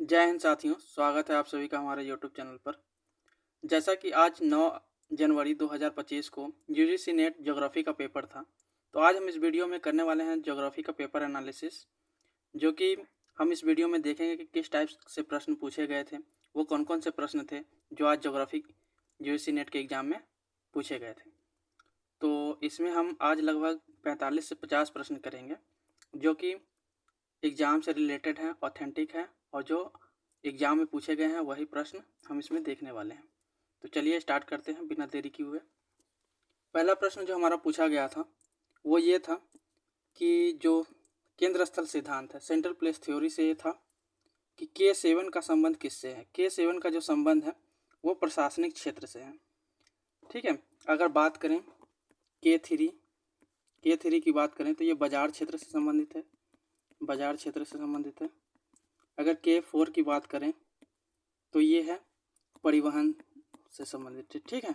जय हिंद साथियों, स्वागत है आप सभी का हमारे यूट्यूब चैनल पर। जैसा कि आज 9 जनवरी 2025 को यूजीसी नेट ज्योग्राफी का पेपर था, तो आज हम इस वीडियो में करने वाले हैं ज्योग्राफी का पेपर एनालिसिस, जो कि हम इस वीडियो में देखेंगे कि किस टाइप से प्रश्न पूछे गए थे, वो कौन कौन से प्रश्न थे जो आज ज्योग्राफी यूजीसी नेट के एग्ज़ाम में पूछे गए थे। तो इसमें हम आज लगभग 45 से 50 प्रश्न करेंगे, जो कि एग्ज़ाम से रिलेटेड हैं, ऑथेंटिक हैं और जो एग्ज़ाम में पूछे गए हैं वही प्रश्न हम इसमें देखने वाले हैं। तो चलिए स्टार्ट करते हैं बिना देरी किए हुए। पहला प्रश्न जो हमारा पूछा गया था वो ये था कि जो केंद्र स्थल सिद्धांत है, सेंट्रल प्लेस थ्योरी से ये था कि K7 का संबंध किससे है। K7 का जो संबंध है वो प्रशासनिक क्षेत्र से है। ठीक है, अगर बात करें K3 की बात करें तो ये बाजार क्षेत्र से संबंधित है, बाजार क्षेत्र से संबंधित है। अगर K4 की बात करें तो ये है परिवहन से संबंधित। ठीक है,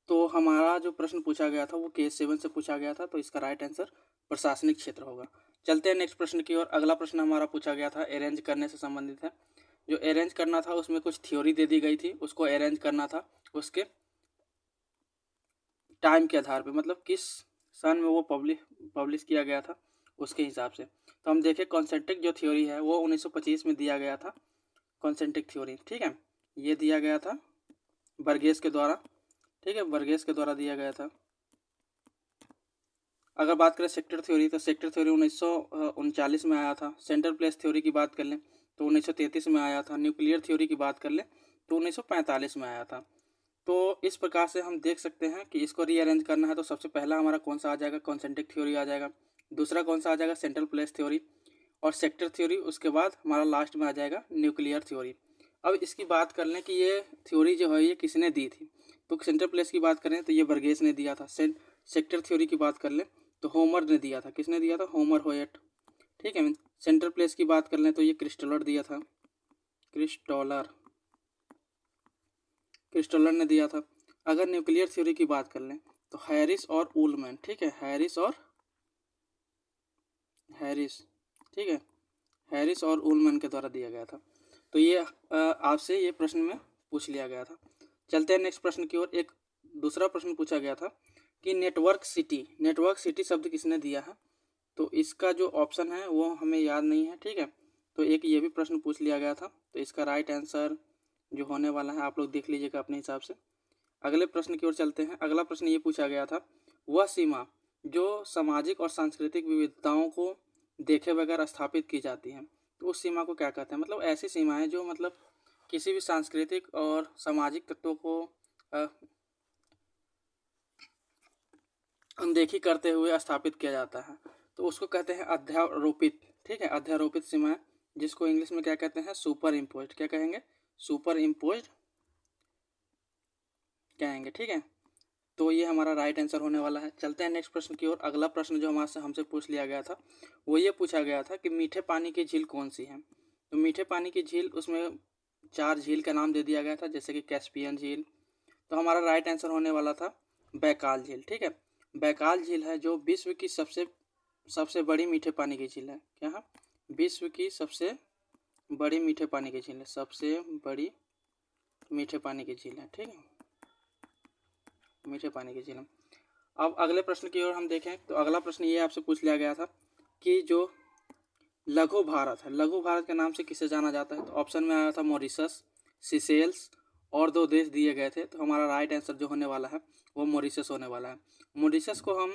तो हमारा जो प्रश्न पूछा गया था वो K7 से पूछा गया था, तो इसका राइट आंसर प्रशासनिक क्षेत्र होगा। चलते हैं नेक्स्ट प्रश्न की ओर। अगला प्रश्न हमारा पूछा गया था अरेंज करने से संबंधित है। जो अरेंज करना था उसमें कुछ थ्योरी दे दी गई थी, उसको अरेंज करना था उसके टाइम के आधार पे, मतलब किस सन में वो पब्लिश किया गया था उसके हिसाब से। तो हम देखें कॉन्सेंट्रिक जो थ्योरी है वो 1925 में दिया गया था, कॉन्सेंट्रिक थ्योरी। ठीक है, ये दिया गया था बर्गेस के द्वारा। ठीक है, बर्गेस के द्वारा दिया गया था। अगर बात करें सेक्टर थ्योरी तो सेक्टर थ्योरी 1939 में आया था। सेंट्रल प्लेस थ्योरी की बात कर लें तो 1933 में आया था। न्यूक्लियर थ्योरी की बात कर लें तो 1945 में आया था। तो इस प्रकार से हम देख सकते हैं कि इसको रीअरेंज करना है तो सबसे पहला हमारा कौन सा आ जाएगा, कॉन्सेंट्रिक थ्योरी आ जाएगा। दूसरा कौन सा आ जाएगा, सेंट्रल प्लेस थ्योरी और सेक्टर थ्योरी। उसके बाद हमारा लास्ट में आ जाएगा न्यूक्लियर थ्योरी। अब इसकी बात कर लें कि ये थ्योरी जो है ये किसने दी थी, तो सेंट्रल प्लेस की बात करें तो ये बर्गेस ने दिया था। सेक्टर थ्योरी की बात कर लें तो होमर ने दिया था। किसने दिया था, होमर होयट। ठीक है, सेंट्रल प्लेस की बात कर लें तो ये क्रिस्टलर दिया था, क्रिस्टलर ने दिया था। अगर न्यूक्लियर थ्योरी की बात कर लें तो हैरिस और उलमैन। ठीक है, हैरिस, ठीक है, हैरिस और उलमैन के द्वारा दिया गया था। तो ये आपसे ये प्रश्न में पूछ लिया गया था। चलते हैं नेक्स्ट प्रश्न की ओर। एक दूसरा प्रश्न पूछा गया था कि नेटवर्क सिटी शब्द किसने दिया है, तो इसका जो ऑप्शन है वो हमें याद नहीं है। ठीक है, तो एक ये भी प्रश्न पूछ लिया गया था, तो इसका राइट आंसर जो होने वाला है आप लोग देख लीजिएगा अपने हिसाब से। अगले प्रश्न की ओर चलते हैं। अगला प्रश्न ये पूछा गया था, वह सीमा जो सामाजिक और सांस्कृतिक विविधताओं को देखे बगैर स्थापित की जाती है, तो उस सीमा को क्या कहते हैं। मतलब ऐसी सीमाएं जो मतलब किसी भी सांस्कृतिक और सामाजिक तत्वों को अनदेखी करते हुए स्थापित किया जाता है, तो उसको कहते हैं अध्यारोपित। ठीक है, अध्यारोपित सीमाएं, जिसको इंग्लिश में क्या कहते हैं, सुपर इम्पोज्ड। क्या कहेंगे, सुपर इम्पोज्ड कहेंगे। ठीक है, तो ये हमारा राइट आंसर होने वाला है। चलते हैं नेक्स्ट प्रश्न की ओर। अगला प्रश्न जो हमसे पूछ लिया गया था वो ये पूछा गया था कि मीठे पानी की झील कौन सी है। तो मीठे पानी की झील, उसमें 4 झील का नाम दे दिया गया था, जैसे कि कैस्पियन झील। तो हमारा राइट आंसर होने वाला था बैकाल झील। ठीक है, बैकाल झील है जो विश्व की सबसे बड़ी मीठे पानी की झील है। क्या है, विश्व की सबसे बड़ी मीठे पानी की झील है, सबसे बड़ी मीठे पानी की झील है। ठीक है, मीठे पानी की झील। अब अगले प्रश्न की ओर हम देखें तो अगला प्रश्न ये आपसे पूछ लिया गया था कि जो लघु भारत है, लघु भारत के नाम से किसे जाना जाता है। तो ऑप्शन में आया था मॉरिशस, सिसेल्स और 2 देश दिए गए थे। तो हमारा राइट आंसर जो होने वाला है वो मॉरिशस होने वाला है। मॉरिशस को हम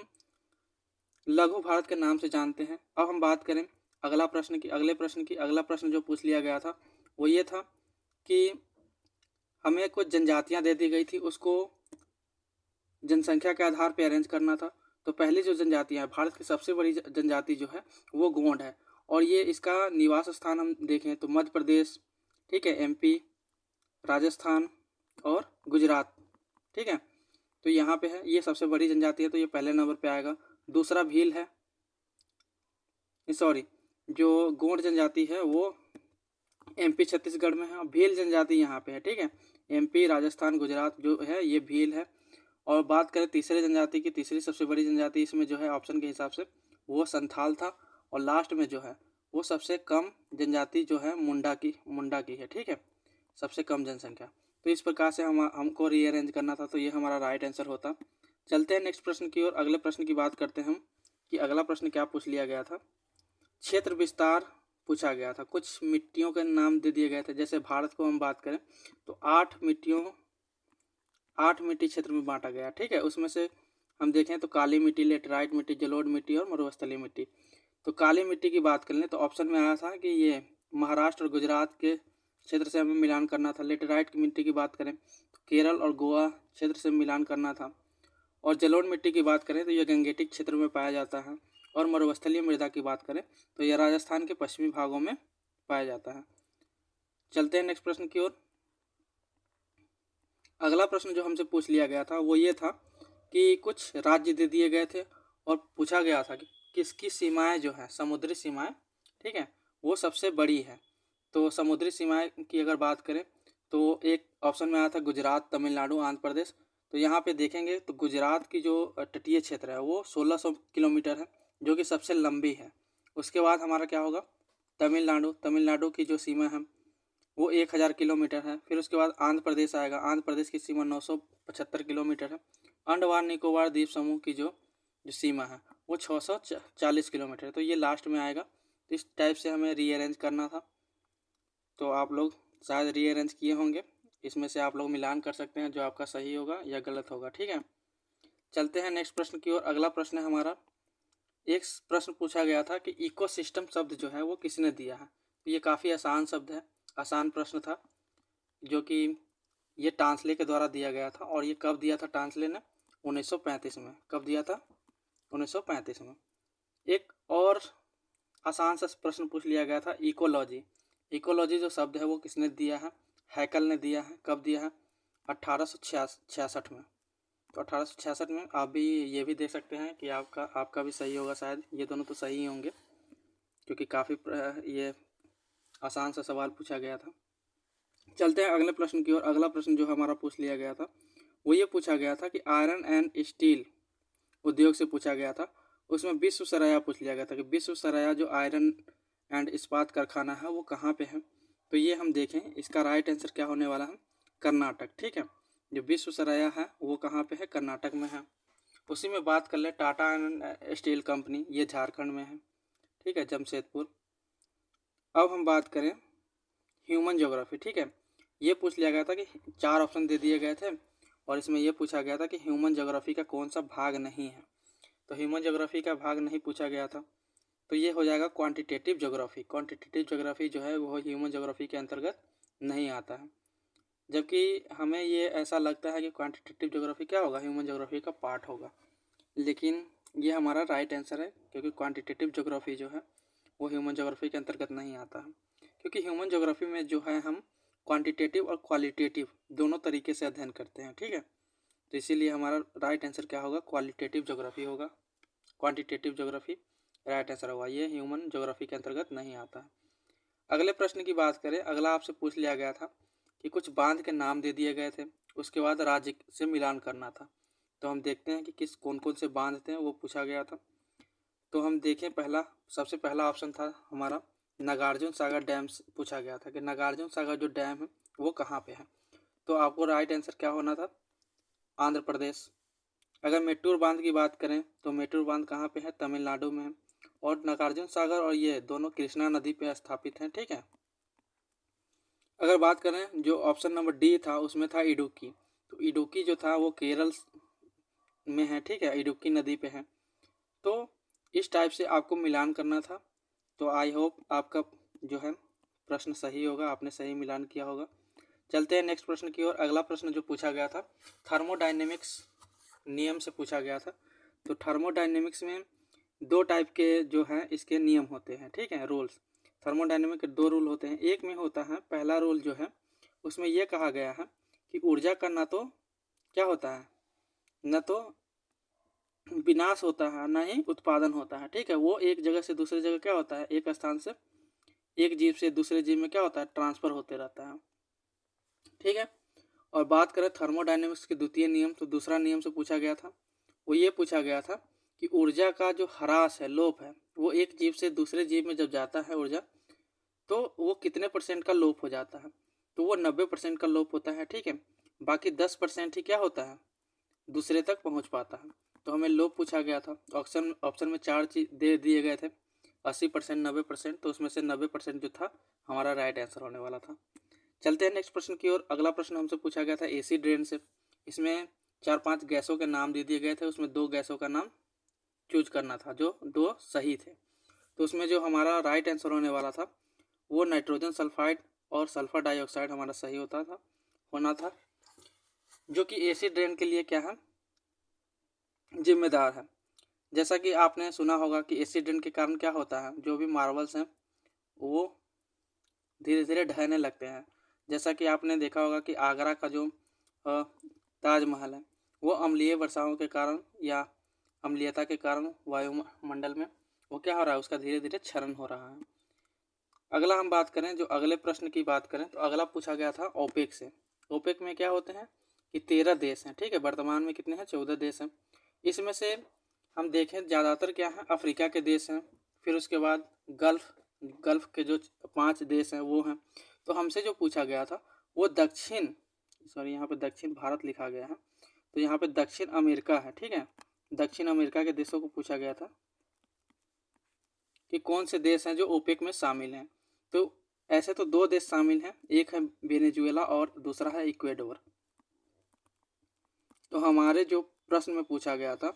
लघु भारत के नाम से जानते हैं। अब हम बात करें अगला प्रश्न जो पूछ लिया गया था वो ये था कि हमें कुछ जनजातियां दे दी गई थी, उसको जनसंख्या के आधार पर अरेंज करना था। तो पहली जो जनजातियां है, भारत की सबसे बड़ी जनजाति जो है वो गोंड है, और ये इसका निवास स्थान हम देखें तो मध्य प्रदेश, ठीक है, MP, राजस्थान और गुजरात। ठीक है, तो यहाँ पे है, ये सबसे बड़ी जनजाति है, तो ये पहले नंबर पे आएगा। दूसरा भील है, जो गोंड जनजाति है वो MP छत्तीसगढ़ में है, और भील जनजाति यहाँ पे है। ठीक है, MP, राजस्थान, गुजरात जो है ये भील है। और बात करें तीसरे जनजाति की, तीसरी सबसे बड़ी जनजाति इसमें जो है ऑप्शन के हिसाब से वो संथाल था, और लास्ट में जो है वो सबसे कम जनजाति जो है मुंडा की है, ठीक है, सबसे कम जनसंख्या। तो इस प्रकार से हमको रीअरेंज करना था, तो ये हमारा राइट आंसर होता। चलते हैं नेक्स्ट प्रश्न की ओर। अगले प्रश्न की बात करते हैं हम कि अगला प्रश्न क्या पूछ लिया गया था। क्षेत्र विस्तार पूछा गया था, कुछ मिट्टियों के नाम दे दिए गए थे। जैसे भारत को हम बात करें तो 8 मिट्टी क्षेत्र में बांटा गया, ठीक है। उसमें से हम देखें तो काली मिट्टी, लेटराइट मिट्टी, जलोढ़ मिट्टी और मरुस्थलीय मिट्टी। तो काली मिट्टी की बात कर लें तो ऑप्शन में आया था कि ये महाराष्ट्र और गुजरात के क्षेत्र से हमें मिलान करना था। लेटराइट की मिट्टी की बात करें तो केरल और गोवा क्षेत्र से मिलान करना था। और जलोढ़ मिट्टी की बात करें तो यह गंगेटिक क्षेत्र में पाया जाता है। और मरुस्थलीय मृदा की बात करें तो यह राजस्थान के पश्चिमी भागों में पाया जाता है। चलते हैं नेक्स्ट प्रश्न की ओर। अगला प्रश्न जो हमसे पूछ लिया गया था वो ये था कि कुछ राज्य दे दिए गए थे और पूछा गया था कि किसकी सीमाएं जो है, समुद्री सीमाएं, ठीक है, वो सबसे बड़ी है। तो समुद्री सीमाएं की अगर बात करें तो एक ऑप्शन में आया था गुजरात, तमिलनाडु, आंध्र प्रदेश। तो यहाँ पे देखेंगे तो गुजरात की जो तटीय क्षेत्र है वो 1600 किलोमीटर है, जो कि सबसे लंबी है। उसके बाद हमारा क्या होगा, तमिलनाडु की जो सीमा है वो 1000 किलोमीटर है। फिर उसके बाद आंध्र प्रदेश आएगा, आंध्र प्रदेश की सीमा 975 किलोमीटर है। अंडमान निकोबार द्वीप समूह की जो सीमा है वो 640 किलोमीटर है। तो ये लास्ट में आएगा। तो इस टाइप से हमें रीअरेंज करना था, तो आप लोग शायद रीअरेंज किए होंगे। इसमें से आप लोग मिलान कर सकते हैं जो आपका सही होगा या गलत होगा, ठीक है। चलते हैं नेक्स्ट प्रश्न की ओर। अगला प्रश्न है हमारा, एक प्रश्न पूछा गया था कि इकोसिस्टम शब्द जो है वो किसने दिया है। तो ये काफ़ी आसान शब्द है, आसान प्रश्न था, जो कि ये टांसले के द्वारा दिया गया था। और ये कब दिया था टांसले ने, 1935 में। कब दिया था, 1935 में। एक और आसान सा प्रश्न पूछ लिया गया था, इकोलॉजी जो शब्द है वो किसने दिया है, हैकल ने दिया है। कब दिया है, 1866 में। तो 1866 में। आप भी ये भी देख सकते हैं कि आपका भी सही होगा शायद, ये दोनों तो सही होंगे क्योंकि काफ़ी ये आसान सा सवाल पूछा गया था। चलते हैं अगले प्रश्न की ओर। अगला प्रश्न जो हमारा पूछ लिया गया था वो ये पूछा गया था कि आयरन एंड स्टील उद्योग से पूछा गया था। उसमें विश्वेश्वरैया पूछ लिया गया था कि विश्वेश्वरैया जो आयरन एंड इस्पात कारखाना है वो कहाँ पे है। तो ये हम देखें, इसका राइट आंसर क्या होने वाला है, कर्नाटक, ठीक है। जो विश्वेश्वरैया है वो कहाँ पे है, कर्नाटक में है। उसी में बात कर ले टाटा एंड स्टील कंपनी, ये झारखंड में है, ठीक है, जमशेदपुर। अब हम बात करें ह्यूमन ज्योग्राफी, ठीक है। ये पूछ लिया गया था कि 4 ऑप्शन दे दिए गए थे और इसमें ये पूछा गया था कि ह्यूमन ज्योग्राफी का कौन सा भाग नहीं है। तो ह्यूमन ज्योग्राफी का भाग नहीं पूछा गया था, तो ये हो जाएगा क्वांटिटेटिव ज्योग्राफी। क्वांटिटेटिव ज्योग्राफी जो है वो ह्यूमन ज्योग्राफी के अंतर्गत नहीं आता है। जबकि हमें ये ऐसा लगता है कि क्वांटिटेटिव ज्योग्राफी क्या होगा, ह्यूमन ज्योग्राफी का पार्ट होगा। लेकिन ये हमारा राइट आंसर है, क्योंकि क्वांटिटेटिव ज्योग्राफी जो है वो ह्यूमन ज्योग्राफी के अंतर्गत नहीं आता है। क्योंकि ह्यूमन ज्योग्राफी में जो है हम क्वांटिटेटिव और क्वालिटेटिव दोनों तरीके से अध्ययन करते हैं, ठीक है। तो इसीलिए हमारा राइट आंसर क्या होगा, क्वालिटेटिव ज्योग्राफी होगा। क्वांटिटेटिव ज्योग्राफी राइट आंसर होगा, ये ह्यूमन ज्योग्राफी के अंतर्गत नहीं आता है। अगले प्रश्न की बात करें। अगला आपसे पूछ लिया गया था कि कुछ बांध के नाम दे दिए गए थे, उसके बाद राज्य से मिलान करना था। तो हम देखते हैं कि कौन कौन से बांध थे वो पूछा गया था। तो हम देखें, सबसे पहला ऑप्शन था हमारा नागार्जुन सागर डैम से पूछा गया था कि नागार्जुन सागर जो डैम है वो कहाँ पे है। तो आपको राइट आंसर क्या होना था, आंध्र प्रदेश। अगर मेट्टूर बांध की बात करें तो मेट्टूर बांध कहाँ पे है, तमिलनाडु में है। और नागार्जुन सागर और ये दोनों कृष्णा नदी पे स्थापित हैं, ठीक है। अगर बात करें जो ऑप्शन नंबर डी था उसमें था इडुक्की। तो इडुक्की जो था वो केरल में है, ठीक है, इडुक्की नदी पे है। तो इस टाइप से आपको मिलान करना था। तो आई होप आपका जो है प्रश्न सही होगा, आपने सही मिलान किया होगा। चलते हैं नेक्स्ट प्रश्न की ओर। अगला प्रश्न जो पूछा गया था थर्मोडायनेमिक्स नियम से पूछा गया था। तो थर्मोडायनेमिक्स में 2 टाइप के जो हैं इसके नियम होते हैं, ठीक है, रूल्स। थर्मोडायनेमिक के 2 रूल होते हैं। एक में होता है, पहला रूल जो है उसमें यह कहा गया है कि ऊर्जा का ना तो क्या होता है, न तो विनाश होता है ना ही उत्पादन होता है, ठीक है। वो एक जगह से दूसरी जगह क्या होता है, एक स्थान से एक जीव से दूसरे जीव में क्या होता है, ट्रांसफर होते रहता है, ठीक है। और बात करें थर्मोडायनेमिक्स के द्वितीय नियम, तो दूसरा नियम से पूछा गया था। वो ये पूछा गया था कि ऊर्जा का जो ह्रास है, लोप है, वो एक जीव से दूसरे जीव में जब जाता है ऊर्जा, तो वो कितने % का लोप हो जाता है। तो वो 90% का लोप होता है, ठीक है। बाकी 10% ही क्या होता है, दूसरे तक पहुंच पाता है। तो हमें लोप पूछा गया था। ऑप्शन में 4 चीज दे दिए गए थे, 80%, 90%। तो उसमें से 90% जो था हमारा राइट आंसर होने वाला था। चलते हैं नेक्स्ट प्रश्न की ओर। अगला प्रश्न हमसे पूछा गया था एसी ड्रेन से। इसमें 4-5 गैसों के नाम दे दिए गए थे, उसमें 2 गैसों का नाम चूज करना था जो 2 सही थे। तो उसमें जो हमारा राइट आंसर होने वाला था वो नाइट्रोजन सल्फाइड और सल्फर डाइऑक्साइड हमारा सही होना था, जो कि एसी ड्रेन के लिए क्या है, जिम्मेदार है। जैसा कि आपने सुना होगा कि एसिड रेन के कारण क्या होता है, जो भी मार्बल्स हैं वो धीरे धीरे ढहने लगते हैं। जैसा कि आपने देखा होगा कि आगरा का जो ताजमहल है वो अम्लीय वर्षाओं के कारण या अम्लीयता के कारण वायुमंडल में वो क्या हो रहा है, उसका धीरे धीरे क्षरण हो रहा है। अगला हम बात करें, जो अगले प्रश्न की बात करें, तो अगला पूछा गया था ओपेक से। ओपेक में क्या होते हैं कि 13 देश हैं, ठीक है। वर्तमान में कितने हैं, 14 देश हैं। इसमें से हम देखें ज़्यादातर क्या है, अफ्रीका के देश हैं। फिर उसके बाद गल्फ़ के जो 5 देश हैं वो हैं। तो हमसे जो पूछा गया था वो यहाँ पे दक्षिण भारत लिखा गया है, तो यहाँ पे दक्षिण अमेरिका है, ठीक है। दक्षिण अमेरिका के देशों को पूछा गया था कि कौन से देश हैं जो ओपेक में शामिल हैं। तो ऐसे तो 2 देश शामिल हैं, एक है वेनेजुएला और दूसरा है इक्वेडोर। तो हमारे जो प्रश्न में पूछा गया था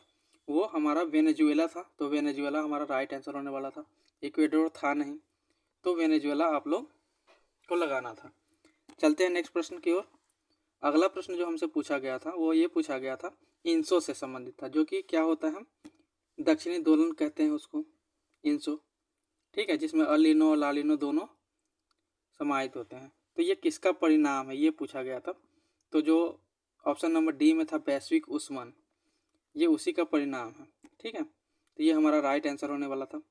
वो हमारा वेनेजुएला था, तो वेनेजुएला हमारा राइट आंसर होने वाला था। इक्वेडोर था नहीं, तो वेनेजुएला आप लोग को लगाना था। चलते हैं नेक्स्ट प्रश्न की ओर। अगला प्रश्न जो हमसे पूछा गया था वो ये पूछा गया था इंसो से संबंधित था, जो कि क्या होता है, दक्षिणी दोलन कहते हैं उसको, इंसो, ठीक है, जिसमें अलिनो और लालिनो दोनों समाहित होते हैं। तो ये किसका परिणाम है, ये पूछा गया था। तो जो ऑप्शन नंबर डी में था वैश्विक ऊष्मन, ये उसी का परिणाम है, ठीक है। तो ये हमारा राइट आंसर होने वाला था।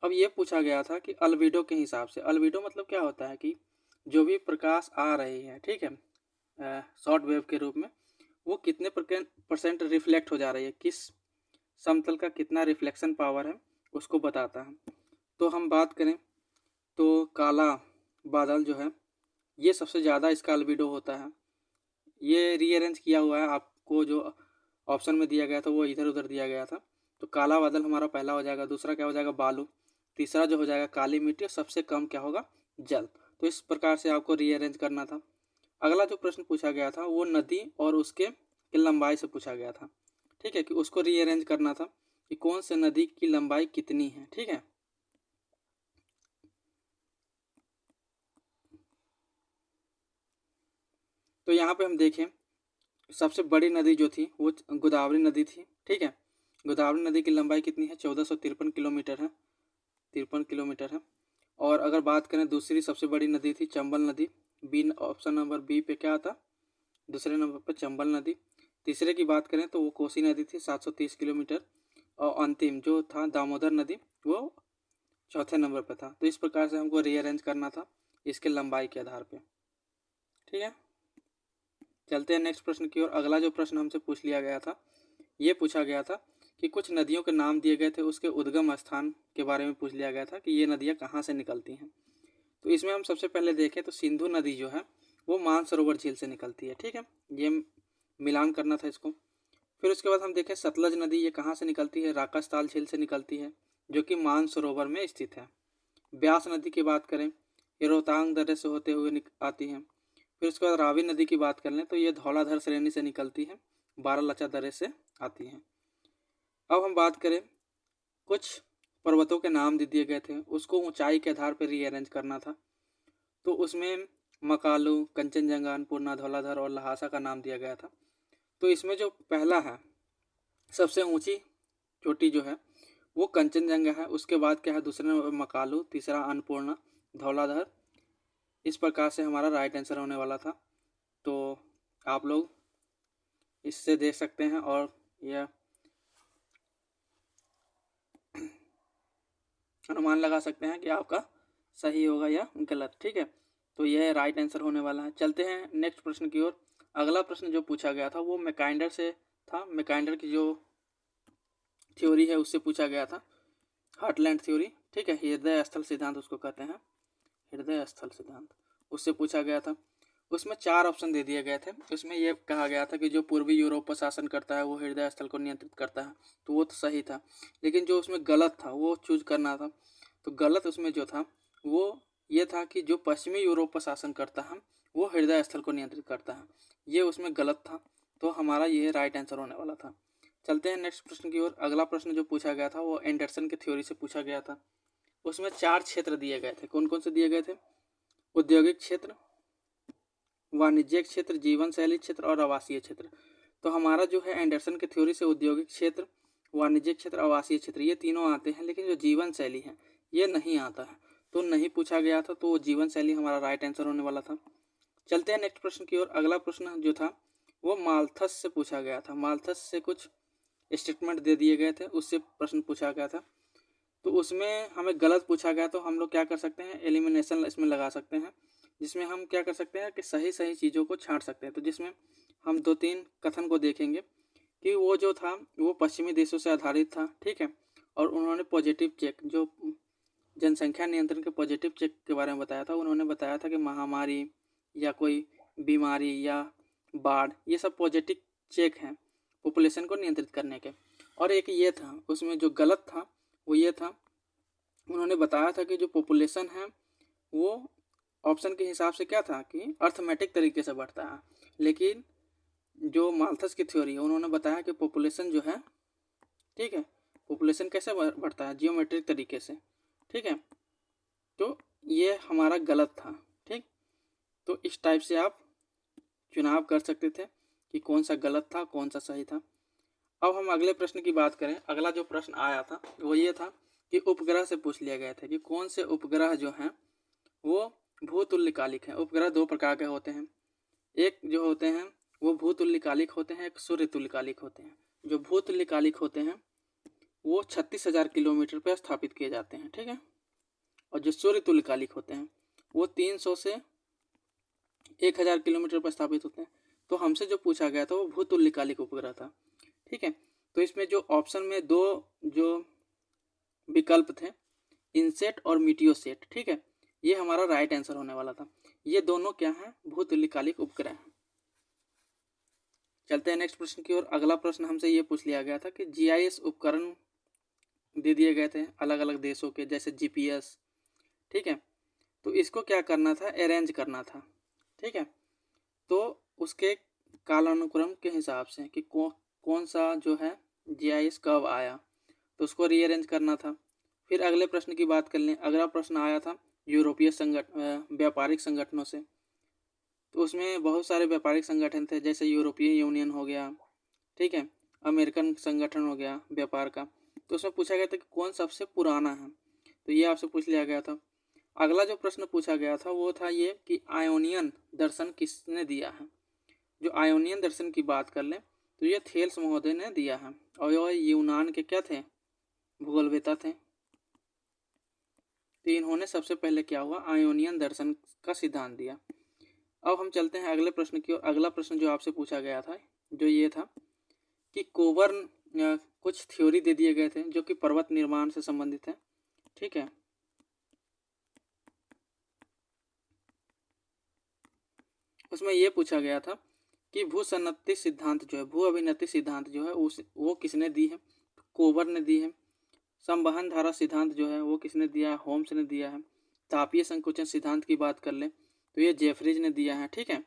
अब ये पूछा गया था कि अल्बिडो के हिसाब से, अल्बिडो मतलब क्या होता है कि जो भी प्रकाश आ रही है, ठीक है, शॉर्ट वेव के रूप में, वो कितने % रिफ्लेक्ट हो जा रही है, किस समतल का कितना रिफ्लेक्शन पावर है उसको बताता है। तो हम बात करें तो काला बादल जो है ये सबसे ज़्यादा इसका अल्बिडो होता है। ये रीअरेंज किया हुआ है, आपको जो ऑप्शन में दिया गया था वो इधर उधर दिया गया था। तो काला बादल हमारा पहला हो जाएगा, दूसरा क्या हो जाएगा, बालू, तीसरा जो हो जाएगा काली मिट्टी, और सबसे कम क्या होगा, जल। तो इस प्रकार से आपको रीअरेंज करना था। अगला जो प्रश्न पूछा गया था वो नदी और उसके लंबाई से पूछा गया था, ठीक है, कि उसको रीअरेंज करना था कि कौन से नदी की लंबाई कितनी है, ठीक है। तो यहाँ पे हम देखें सबसे बड़ी नदी जो थी वो गोदावरी नदी थी, ठीक है। गोदावरी नदी की लंबाई कितनी है, 1453 किलोमीटर है, 53 किलोमीटर है। और अगर बात करें दूसरी सबसे बड़ी नदी थी चंबल नदी, बी, ऑप्शन नंबर बी पे क्या आता, दूसरे नंबर पर चंबल नदी। तीसरे की बात करें तो वो कोसी नदी थी 730 किलोमीटर, और अंतिम जो था दामोदर नदी वो चौथे नंबर पर था। तो इस प्रकार से हमको रीअरेंज करना था इसके लंबाई के आधार पर, ठीक है। चलते हैं नेक्स्ट प्रश्न की ओर। अगला जो प्रश्न हमसे पूछ लिया गया था ये पूछा गया था कि कुछ नदियों के नाम दिए गए थे, उसके उद्गम स्थान के बारे में पूछ लिया गया था कि ये नदियाँ कहाँ से निकलती हैं। तो इसमें हम सबसे पहले देखें तो सिंधु नदी जो है वो मानसरोवर झील से निकलती है, ठीक है, ये मिलान करना था इसको। फिर उसके बाद हम देखें सतलज नदी, ये कहाँ से निकलती है, राकासताल झील से निकलती है, जो कि मानसरोवर में स्थित है। ब्यास नदी की बात करें ये रोहतांग दर्रे से होते हुए आती है। फिर उसके बाद रावी नदी की बात कर लें तो ये धौलाधर श्रेणी से निकलती है, बारालाचा दर्रे से आती है। अब हम बात करें कुछ पर्वतों के नाम दे दिए गए थे, उसको ऊंचाई के आधार पर रीअरेंज करना था। तो उसमें मकालू, कंचनजंगा, अन्नपूर्णा, धौलाधर और लहासा का नाम दिया गया था। तो इसमें जो पहला है सबसे ऊंची चोटी जो है वो कंचनजंगा है, उसके बाद क्या है, दूसरे नंबर मकालू, तीसरा अन्नपूर्णा, धौलाधर। इस प्रकार से हमारा राइट आंसर होने वाला था। तो आप लोग इससे देख सकते हैं और यह अनुमान लगा सकते हैं कि आपका सही होगा या गलत, ठीक है। तो यह राइट आंसर होने वाला है। चलते हैं नेक्स्ट प्रश्न की ओर। अगला प्रश्न जो पूछा गया था वो मैकाइंडर से था। मैकाइंडर की जो थ्योरी है उससे पूछा गया था, हार्टलैंड थ्योरी, ठीक है, हृदय स्थल सिद्धांत उसको कहते हैं, हृदय स्थल सिद्धांत, उससे पूछा गया था। उसमें 4 ऑप्शन दे दिए गए थे। उसमें ये कहा गया था कि जो पूर्वी यूरोप पर शासन करता है वो हृदय स्थल को नियंत्रित करता है, तो वो तो सही था, लेकिन जो उसमें गलत था वो चूज करना था। तो गलत उसमें जो था वो ये था कि जो पश्चिमी यूरोप पर शासन करता है वो हृदय स्थल को नियंत्रित करता है, ये उसमें गलत था। तो हमारा ये राइट आंसर होने वाला था। चलते हैं नेक्स्ट प्रश्न की ओर। अगला प्रश्न जो पूछा गया था वो एंडरसन की थ्योरी से पूछा गया था। उसमें 4 क्षेत्र दिए गए थे। कौन कौन से दिए गए थे? औद्योगिक क्षेत्र, वाणिज्यिक क्षेत्र, जीवन शैली क्षेत्र और आवासीय क्षेत्र। तो हमारा जो है एंडरसन की थ्योरी से औद्योगिक क्षेत्र, वाणिज्यिक क्षेत्र, आवासीय क्षेत्र ये तीनों आते हैं, लेकिन जो जीवन शैली है ये नहीं आता है, तो नहीं पूछा गया था। तो जीवन शैली हमारा राइट आंसर होने वाला था। चलते हैं नेक्स्ट प्रश्न की ओर। अगला प्रश्न जो था वो माल्थस से पूछा गया था। माल्थस से कुछ स्टेटमेंट दे दिए गए थे, उससे प्रश्न पूछा गया था। तो उसमें हमें गलत पूछा गया, तो हम लोग क्या कर सकते हैं, एलिमिनेशन इसमें लगा सकते हैं, जिसमें हम क्या कर सकते हैं कि सही सही चीज़ों को छांट सकते हैं। तो जिसमें हम 2-3 कथन को देखेंगे कि वो जो था वो पश्चिमी देशों से आधारित था, ठीक है, और उन्होंने पॉजिटिव चेक, जो जनसंख्या नियंत्रण के पॉजिटिव चेक के बारे में बताया था, उन्होंने बताया था कि महामारी या कोई बीमारी या बाढ़ ये सब पॉजिटिव चेक हैं पॉपुलेशन को नियंत्रित करने के। और एक ये था उसमें जो गलत था वो ये था, उन्होंने बताया था कि जो पॉपुलेशन है वो ऑप्शन के हिसाब से क्या था कि अर्थमेटिक तरीके से बढ़ता है, लेकिन जो माल्थस की थ्योरी है उन्होंने बताया कि पॉपुलेशन जो है, ठीक है, पॉपुलेशन कैसे बढ़ता है, जियोमेट्रिक तरीके से, ठीक है। तो ये हमारा गलत था, ठीक। तो इस टाइप से आप चुनाव कर सकते थे कि कौन सा गलत था कौन सा सही था। अब हम अगले प्रश्न की बात करें। अगला जो प्रश्न आया था वो ये था कि उपग्रह से पूछ लिया गया था कि कौन से उपग्रह जो हैं वो भूतुल्यकालिक हैं। उपग्रह 2 प्रकार के होते हैं, एक जो होते हैं वो भूतुल्यकालिक होते हैं, एक सूर्य तुल्यकालिक होते हैं। जो भूतुल्यकालिक होते हैं वो 36,000 किलोमीटर पर स्थापित किए जाते हैं, ठीक है, और जो सूर्य तुल्यकालिक होते हैं वो 300 से 1,000 किलोमीटर पर स्थापित होते हैं। तो हमसे जो पूछा गया था वो भूतुल्यकालिक उपग्रह था, ठीक है। तो इसमें जो ऑप्शन में 2 जो विकल्प थे, इनसेट और मीटियोसेट, ठीक है, ये हमारा राइट आंसर होने वाला था। ये दोनों क्या हैं, भूतुल्यकालिक उपग्रह हैं। चलते हैं नेक्स्ट प्रश्न की ओर। अगला प्रश्न हमसे ये पूछ लिया गया था कि जीआईएस उपकरण दे दिए गए थे अलग अलग देशों के, जैसे जीपीएस, ठीक है, तो इसको क्या करना था, अरेंज करना था, ठीक है। तो उसके कालानुक्रम के हिसाब से कि कौन सा जो है जीआईएस कब आया, तो उसको रीअरेंज करना था। फिर अगले प्रश्न की बात कर लें। अगला प्रश्न आया था यूरोपीय व्यापारिक संगठनों से। तो उसमें बहुत सारे व्यापारिक संगठन थे, जैसे यूरोपीय यूनियन हो गया, ठीक है, अमेरिकन संगठन हो गया व्यापार का। तो उसमें पूछा गया था कि कौन सबसे पुराना है, तो ये आपसे पूछ लिया गया था। अगला जो प्रश्न पूछा गया था वो था ये कि आयोनियन दर्शन किसने दिया है। जो आयोनियन दर्शन की बात कर लें तो ये थेल्स महोदय ने दिया है, और ये यूनान के क्या थे, भूगोलवेता थे। तो इन्होंने सबसे पहले क्या हुआ, आयोनियन दर्शन का सिद्धांत दिया। अब हम चलते हैं अगले प्रश्न की ओर। अगला प्रश्न जो आपसे पूछा गया था जो ये था कि कोबर्न कुछ थ्योरी दे दिए गए थे जो कि पर्वत निर्माण से संबंधित है, ठीक है। उसमें ये पूछा गया था कि भूसन्नति सिद्धांत जो है, भू अभिनति सिद्धांत जो है वो किसने दी है, कोबर्न ने दी है। संवहन धारा सिद्धांत जो है वो किसने दिया है, होम्स ने दिया है। तापीय संकुचन सिद्धांत की बात कर लें तो ये जेफरीज ने दिया है, ठीक है।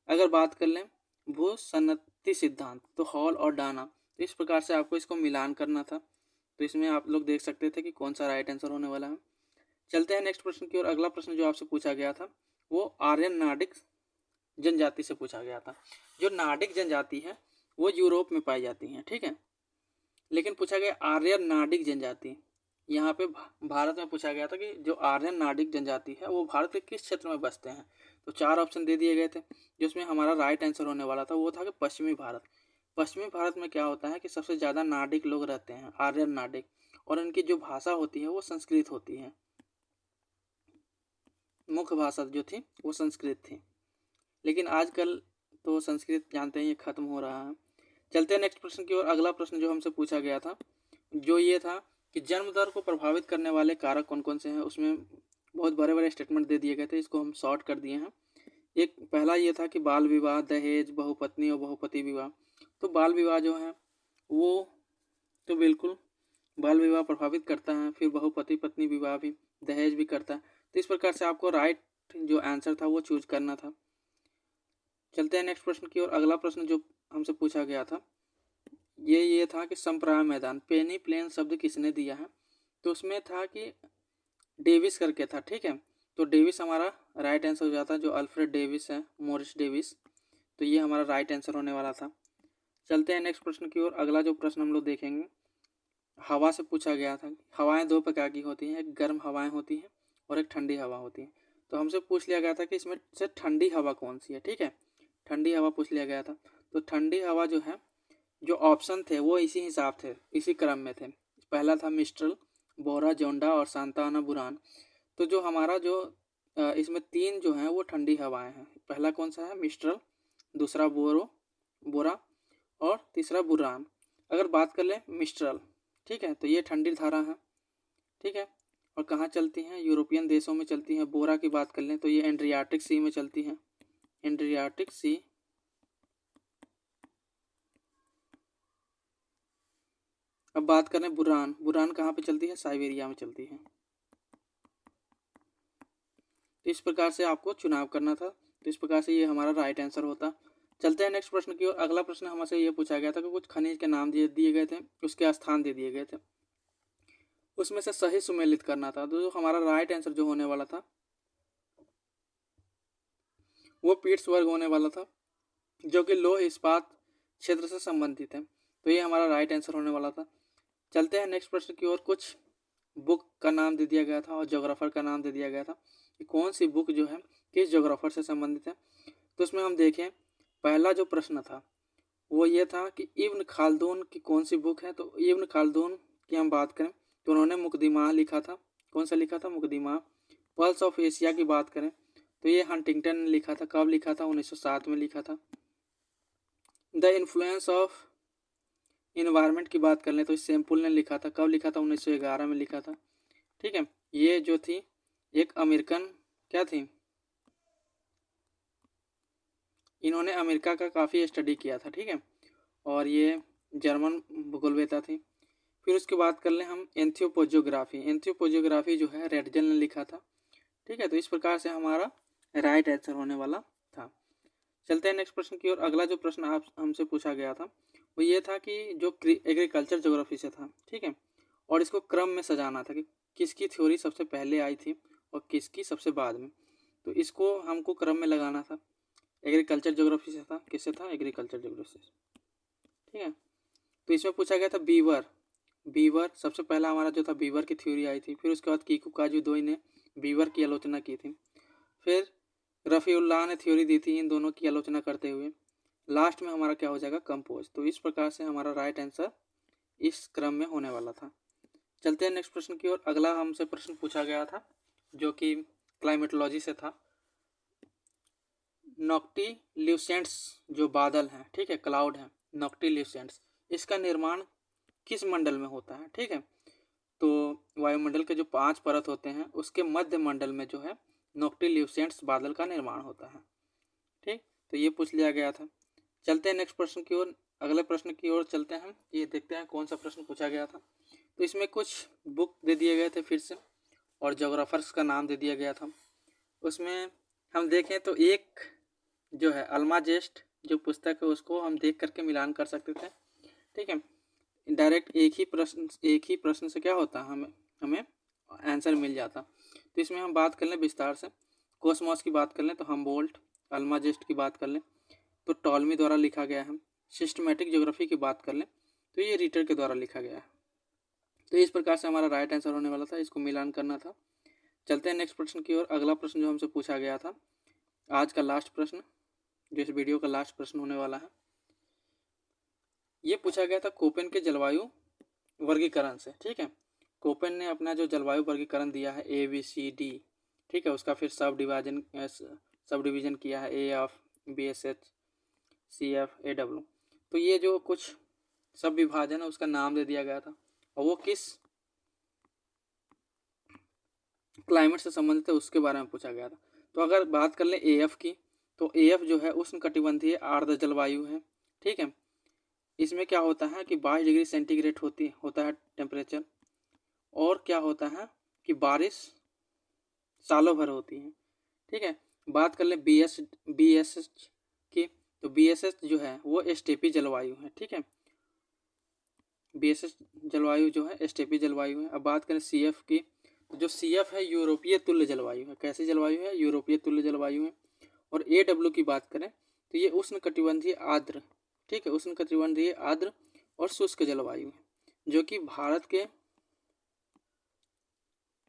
अगर बात कर लें भूसन्नति सिद्धांत तो हॉल और डाना। तो इस प्रकार से आपको इसको मिलान करना था। तो इसमें आप लोग देख सकते थे कि कौन सा राइट आंसर होने वाला है। चलते हैं नेक्स्ट प्रश्न की ओर। अगला प्रश्न जो आपसे पूछा गया था वो आर्यन नार्डिक जनजाति से पूछा गया था। जो नार्डिक जनजाति है वो यूरोप में पाई जाती है, ठीक है, लेकिन पूछा गया आर्यन नार्डिक जनजाति। यहाँ पे भारत में पूछा गया था कि जो आर्यन नार्डिक जनजाति है वो भारत के किस क्षेत्र में बसते हैं। तो 4 ऑप्शन दे दिए गए थे, जिसमें हमारा राइट आंसर होने वाला था वो था कि पश्चिमी भारत। पश्चिमी भारत में क्या होता है कि सबसे ज़्यादा नार्डिक लोग रहते हैं, आर्यन नार्डिक, और उनकी जो भाषा होती है वो संस्कृत होती है। मुख्य भाषा जो थी वो संस्कृत थी, लेकिन आजकल तो संस्कृत जानते हैं ये खत्म हो रहा है। चलते हैं नेक्स्ट प्रश्न की ओर। अगला प्रश्न जो हमसे पूछा गया था जो ये था कि जन्म दर को प्रभावित करने वाले कारक कौन कौन से हैं, उसमें बहुत बड़े बड़े स्टेटमेंट दे दिए गए थे, इसको हम शॉर्ट कर दिए हैं। एक पहला ये था कि बाल विवाह, दहेज, बहुपत्नी और बहुपति विवाह। तो बाल विवाह जो है वो तो बिल्कुल बाल विवाह प्रभावित करता है, फिर बहुपति पत्नी विवाह भी, दहेज भी करता है। तो इस प्रकार से आपको राइट जो आंसर था वो चूज करना था। चलते हैं नेक्स्ट प्रश्न की ओर। अगला प्रश्न जो हमसे पूछा गया था ये था कि समप्राय मैदान, पेनी प्लेन शब्द किसने दिया है। तो उसमें था कि डेविस करके था, ठीक है। तो डेविस हमारा राइट आंसर हो जाता है, जो अल्फ्रेड डेविस है, मॉरिस डेविस। तो ये हमारा राइट आंसर होने वाला था। चलते हैं नेक्स्ट प्रश्न की ओर। अगला जो प्रश्न हम लोग देखेंगे हवा से पूछा गया था। हवाएं दो प्रकार की होती हैं, एक गर्म हवाएं होती हैं और एक ठंडी हवा होती है। तो हमसे पूछ लिया गया था कि इसमें से ठंडी हवा कौन सी है, ठीक है। ठंडी हवा पूछ लिया गया था। तो ठंडी हवा जो है, जो ऑप्शन थे वो इसी हिसाब थे, इसी क्रम में थे। पहला था मिस्ट्रल, बोरा, जोंडा और सांता आना बुरान। तो जो हमारा जो इसमें तीन जो हैं वो ठंडी हवाएं हैं। पहला कौन सा है, मिस्ट्रल, दूसरा बोरा और तीसरा बुरान। अगर बात कर लें मिस्ट्रल, ठीक है, तो ये ठंडी धारा है, ठीक है। और कहाँ चलती हैं, यूरोपियन देशों में चलती हैं। बोरा की बात कर लें तो ये एड्रियाटिक सी में चलती हैं, एड्रियाटिक सी। अब बात करें बुरान कहाँ पे चलती है, साइबेरिया में चलती है। तो इस प्रकार से आपको चुनाव करना था। तो इस प्रकार से ये हमारा राइट आंसर होता। चलते हैं नेक्स्ट प्रश्न की ओर। अगला प्रश्न हमसे ये पूछा गया था कि कुछ खनिज के नाम दिए गए थे, उसके स्थान दे दिए गए थे, उसमें से सही सुमेलित करना था। तो जो हमारा राइट आंसर जो होने वाला था वो पीट्सबर्ग होने वाला था, जो कि लौह इस्पात क्षेत्र से संबंधित है। तो ये हमारा राइट आंसर होने वाला था। चलते हैं नेक्स्ट प्रश्न की ओर। कुछ बुक का नाम दे दिया गया था और जोग्राफर का नाम दे दिया गया था कि कौन सी बुक जो है किस जोग्राफर से संबंधित है। तो उसमें हम देखें, पहला जो प्रश्न था वो ये था कि इब्न खालदून की कौन सी बुक है। तो इब्न खालदून की हम बात करें तो उन्होंने मुकदमा लिखा था। कौन सा लिखा था, मुकदमा। पल्स ऑफ एशिया की बात करें तो ये हंटिंगटन ने लिखा था। कब लिखा था, 1907 में लिखा था। द इन्फ्लुएंस ऑफ इन्वायरमेंट की बात कर लें तो सैम्पुल ने लिखा था। कब लिखा था, 1911 में लिखा था, ठीक है। ये जो थी एक अमेरिकन क्या थी, इन्होंने अमेरिका का काफ़ी स्टडी किया था, ठीक है। और ये जर्मन भूगोलवेता थी। फिर उसके बाद कर लें हम एंथ्रोपोजियोग्राफी जो है रेडजल ने लिखा था, ठीक है। तो इस प्रकार से हमारा राइट आंसर होने वाला था। चलते हैं नेक्स्ट प्रश्न की ओर। अगला जो प्रश्न आप हमसे पूछा गया था वो ये था कि जो एग्रीकल्चर ज्योग्राफी से था, ठीक है। और इसको क्रम में सजाना था कि किसकी थ्योरी सबसे पहले आई थी और किसकी सबसे बाद में। तो इसको हमको क्रम में लगाना था। एग्रीकल्चर ज्योग्राफी से था, किससे था, एग्रीकल्चर ज्योग्राफी से, ठीक है। तो इसमें पूछा गया था बीवर सबसे पहला हमारा जो था बीवर की थ्योरी आई थी। फिर उसके बाद कीकू काजुदोई ने बीवर की आलोचना की थी। फिर रफ़ीउल्लाह ने थ्योरी दी थी इन दोनों की आलोचना करते हुए। लास्ट में हमारा क्या हो जाएगा, कंपोज। तो इस प्रकार से हमारा राइट आंसर इस क्रम में होने वाला था। चलते हैं नेक्स्ट प्रश्न की ओर। अगला हमसे प्रश्न पूछा गया था जो कि क्लाइमेटोलॉजी से था। नॉक्टिल्यूसेंट्स जो बादल हैं, ठीक है, क्लाउड हैं, नॉक्टिल्यूसेंट्स, इसका निर्माण किस मंडल में होता है, ठीक है। तो वायुमंडल के जो 5 परत होते हैं उसके मध्य मंडल में जो है नॉक्टिल्यूसेंट्स बादल का निर्माण होता है, ठीक। तो ये पूछ लिया गया था। चलते हैं नेक्स्ट प्रश्न की ओर। अगले प्रश्न की ओर चलते हैं। ये देखते हैं कौन सा प्रश्न पूछा गया था। तो इसमें कुछ बुक दे दिए गए थे फिर से और जोग्राफर्स का नाम दे दिया गया था। उसमें हम देखें तो एक जो है अल्माजेस्ट जो पुस्तक है उसको हम देख करके मिलान कर सकते थे, ठीक है। डायरेक्ट एक ही प्रश्न से क्या होता, हमें आंसर मिल जाता। तो इसमें हम बात कर लें विस्तार से, कोसमॉस की बात कर लें तो हमबोल्ट, अल्माजेस्ट की बात कर लें तो टॉलमी द्वारा लिखा गया है। सिस्टमैटिक ज्योग्राफी की बात कर लें तो ये रीटर के द्वारा लिखा गया है। तो इस प्रकार से हमारा राइट आंसर होने वाला था, इसको मिलान करना था। चलते हैं नेक्स्ट प्रश्न की ओर। अगला प्रश्न जो हमसे पूछा गया था, आज का लास्ट प्रश्न, जो इस वीडियो का लास्ट प्रश्न होने वाला है, ये पूछा गया था कोपेन के जलवायु वर्गीकरण से, ठीक है। कोपेन ने अपना जो जलवायु वर्गीकरण दिया है ABCD, ठीक है, उसका फिर सब डिवीज़न किया है AF, BSH, CF, AW। तो ये जो कुछ सब विभाजन है उसका नाम दे दिया गया था। और वो किस क्लाइमेट से संबंधित है उसके बारे में पूछा गया था। तो अगर बात कर लें AF की, तो AF जो है उष्णकटिबंधीय आर्द्र जलवायु है। ठीक है, इसमें क्या होता है कि 22 डिग्री सेंटीग्रेड होता है टेम्परेचर, और क्या होता है कि बारिश सालों भर होती है। ठीक है, बात कर लें BSH की, तो BSH जो है वो स्टेपी जलवायु है। ठीक है, BSH जलवायु जो है स्टेपी जलवायु है। अब बात करें CF की, तो जो CF है यूरोपीय तुल्य जलवायु है। कैसी जलवायु है? यूरोपीय तुल्य जलवायु है। और AW की बात करें तो ये उष्णकटिबंधीय आर्द्र, ठीक है, उष्णकटिबंधीय आर्द्र और शुष्क जलवायु है, जो कि भारत के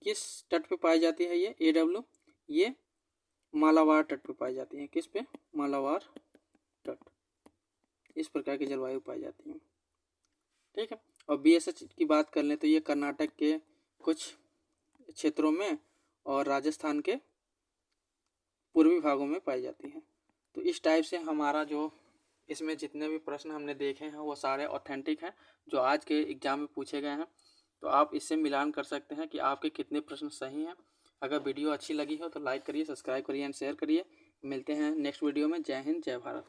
किस तट पे पाई जाती है? ये AW ये मालाबार तट पे पाई जाती है। किस पे? मालाबार तट। इस प्रकार की जलवायु पाई जाती है। ठीक है, और BSH की बात कर लें तो ये कर्नाटक के कुछ क्षेत्रों में और राजस्थान के पूर्वी भागों में पाई जाती है। तो इस टाइप से हमारा जो इसमें जितने भी प्रश्न हमने देखे हैं वो सारे ऑथेंटिक हैं जो आज के एग्ज़ाम में पूछे गए हैं। तो आप इससे मिलान कर सकते हैं कि आपके कितने प्रश्न सही हैं। अगर वीडियो अच्छी लगी हो तो लाइक करिए, सब्सक्राइब करिए एंड शेयर करिए। मिलते हैं नेक्स्ट वीडियो में। जय हिंद, जय भारत।